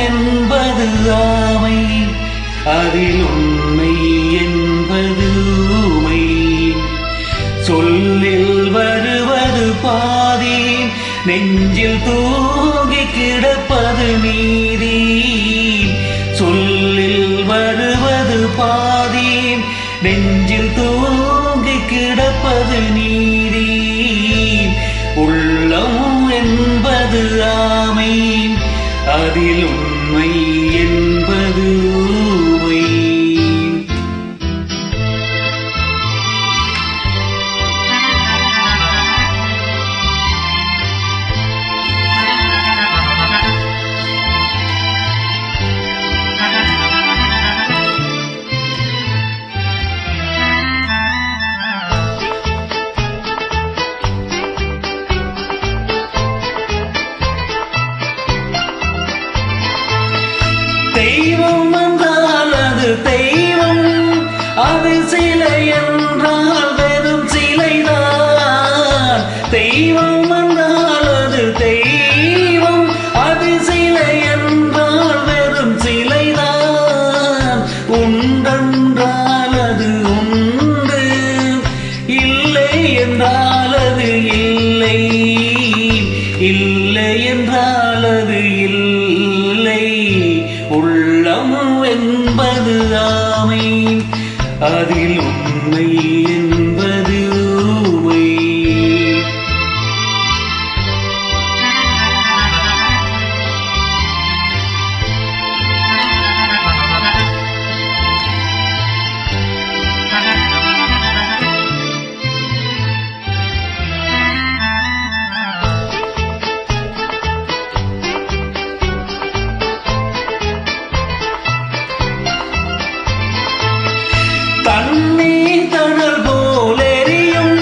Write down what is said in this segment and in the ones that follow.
என்பது ஆமை, அதில் உண்மை என்பது ஊமை. சொல்லில் வருவது பாதி, நெஞ்சில் தூங்கி கிடப்பது நீதி. சொல்லில் வருவது பாதி, நெஞ்சில் தூங்கி கிடப்பது நீதி. உள்ளம் என்பது ஆமை, அதில் உண்மை என்பது ஊமை. தெய்வம் என்றால் அது தெய்வம், அது சிலை என்றால் வெறும் சிலைதான். தெய்வம் என்றால் அது தெய்வம், அது சிலை என்றால் வெறும் சிலைதான். உண்டென்றால் அது உண்டு, இல்லை என்றால் அது இல்லை, இல்லை என்றால் அது இல்லை. உள்ளம் என்பது ஆமை, அதில் உண்மை என்பது ஊமை. தண்ணீர் தணல் போல் எரியும்,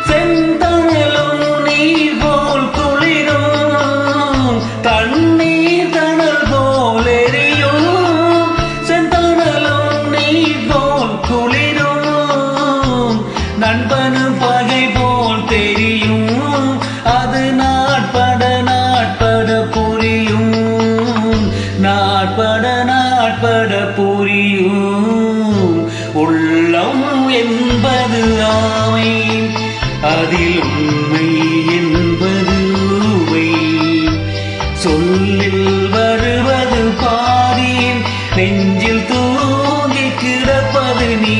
செந்தணலும் நீர் போல் குளிரும். தண்ணீர் தணல் போல் எரியும், செந்தணலும் நீர் போல் குளிரும். நண்பனு பகை போல் தெரியும், அது நாட்பட நாட்பட புரியும், நாட்பட நாட்பட புரியும். உள்ளம் என்பது ஆமை, அதில் உண்மை என்பது ஊமை. சொல்லில் வருவது பாதி, நெஞ்சில் தூங்கி கிடப்பது நீ